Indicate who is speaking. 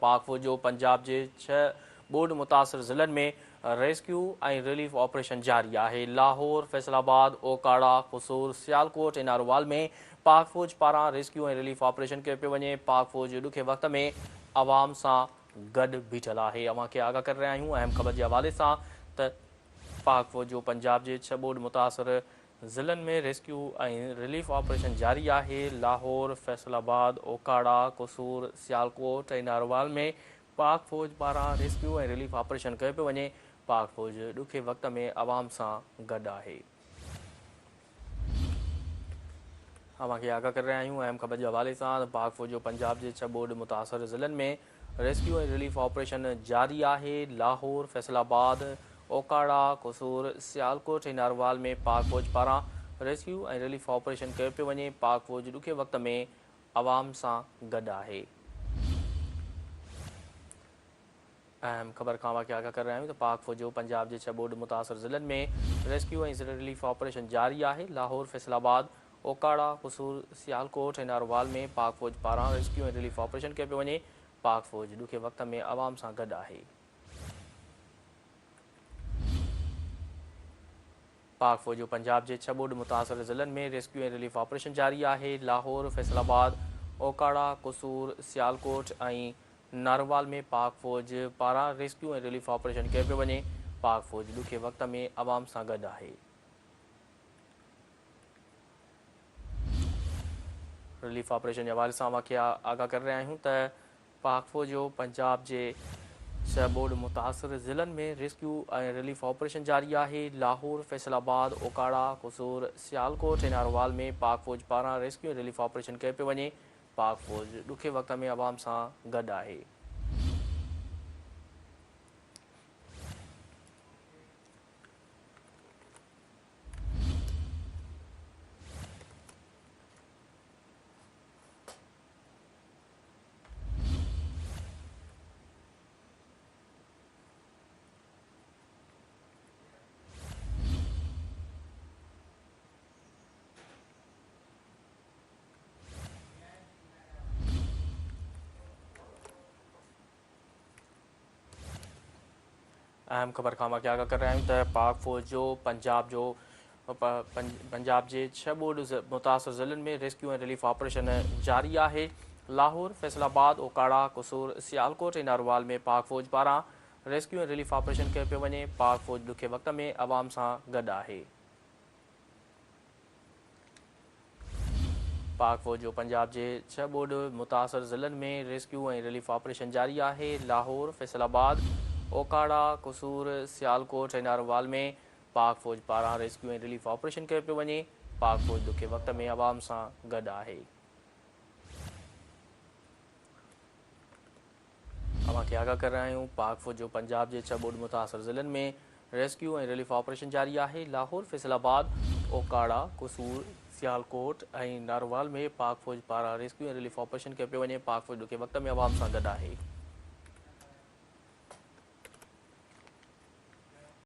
Speaker 1: पाक फ़ौज जो पंजाब के 6 बोर्ड मुतासिर ज़िलनि में रेस्क्यू ऐं रिलीफ ऑपरेशन जारी है। लाहौर, फैसलाबाद, ओकाड़ा, कसूर, सियालकोट ऐं नारोवाल में पाक फ़ौज पारां रेस्क्यू ऐं रिलीफ ऑपरेशन कयो पियो वञे। पाक फ़ौज ॾुखे वक़्त में आवाम सां गॾु बीठल आहे। अव्हांखे आगाह करे रहिया आहियूं अहम ख़बर जे हवाले सां त पाक फ़ौज जो पंजाब के 6 बोर्ड मुतासिर ज़िलनि में रेस्क्यू ऐं रिलीफ ऑपरेशन जारी है। लाहौर, फैसलाबाद, ओकाड़ा, कसूर, सियालकोट ऐं नारोवाल में पाक फ़ौज पारां रेस्क्यू ऐं रिलीफ ऑपरेशन कयो पियो वञे। पाक फ़ौज ॾुखे वक़्त में आवाम सां गॾु आहे। अव्हांखे आगाह करे रहिया आहियूं अहम ख़बर जे हवाले सां पाक फ़ौज जो पंजाब के 6 बोर्ड मुतासिर ज़िलनि में रेस्क्यू ऐं रिलीफ ऑपरेशन जारी है। लाहौर, फैसलाबाद, ओकाड़ा, कसूर, सियालकोट ऐं नारोवाल में पाक फ़ौज पारां रेस्क्यू ऐं रिलीफ ऑपरेशन कयो पियो वञे। पाक फ़ौज ॾुखे वक़्त में आवाम सां गॾु आहे। अहम ख़बर खां वाक़िया आगाह कर रहे हैं तो पाक फ़ौज जो पंजाब के 6 बोर्ड मुतासिर ज़िलनि में रेस्क्यू ऐं रिलीफ ऑपरेशन जारी है। लाहौर, फैसलाबाद, ओकाड़ा, कसूर, सियालकोट ऐं नारोवाल में पाक फ़ौज पारां रेस्क्यू ऐं रिलीफ ऑपरेशन कयो पियो वञे। पाक फ़ौज ॾुखे वक़्त में आवाम सां गॾु आहे। पाक फ़ौज जो पंजाब के 6 बोर्ड मुतासिर ज़िलनि में रेस्क्यू ऐं रिलीफ ऑपरेशन जारी है। लाहौर, फैसलाबाद, ओकाड़ा, कसूर, सियालकोट ऐं नारोवाल में पाक फ़ौज पारां रेस्क्यू ऐं रिलीफ ऑपरेशन कयो पियो वञे। पाक फ़ौज ॾुखे वक़्त में आवाम सां गॾु आहे। रिलीफ ऑपरेशन के हवाले सां वाक़िया आगाह कर रहे आहियूं त पाक फ़ौज जो पंजाब के 6 बोर्ड मुतासिर ज़िलनि में रेस्क्यू ऐं रिलीफ ऑपरेशन जारी है। लाहौर, फैसलाबाद, ओकाड़ा, कसूर, सियालकोट ऐं नारोवाल में पाक फ़ौज पारां रेस्क्यू ऐं रिलीफ ऑपरेशन कयो पियो वञे। पाक फ़ौज ॾुखे वक़्त में आवाम सां गॾु आहे। अहम ख़बर खां वाक़िया आगाह कर रहे हैं तो पाक फ़ौज जो पंजाब के 6 बोर्ड मुतासिर ज़िलनि में रेस्क्यू ऐं रिलीफ ऑपरेशन जारी है। लाहौर, फैसलाबाद, ओकाड़ा, कसूर, सियालकोट ऐं नारोवाल में पाक फ़ौज पारां रेस्क्यू ऐं रिलीफ ऑपरेशन कयो पियो वञे। पाक फ़ौज ॾुखे वक़्त में आवाम सां गॾु आहे। पाक फ़ौज जो पंजाब के 6 बोर्ड मुतासिर ज़िलनि में रेस्क्यू ऐं रिलीफ ऑपरेशन जारी है। लाहौर, फैसलाबाद, ओकाड़ा, कसूर, सियालकोट ऐं नारोवाल में पाक फ़ौज पारां रेस्क्यू ऐं रिलीफ ऑपरेशन कयो पियो वञे। पाक फ़ौज ॾुखे वक़्त में आवाम सां गॾु आहे। अव्हांखे आगाह कर रहिया आहियूं पाक फ़ौज जो पंजाब के 6 बोर्ड मुतासिर ज़िलनि में रेस्क्यू ऐं रिलीफ ऑपरेशन जारी है। लाहौर, फैसलाबाद, ओकाड़ा, कसूर, सियालकोट ऐं नारोवाल में पाक फ़ौज पारां रेस्क्यू ऐं रिलीफ ऑपरेशन कयो पियो वञे। पाक फ़ौज ॾुखे वक़्त में आवाम सां गॾु आहे।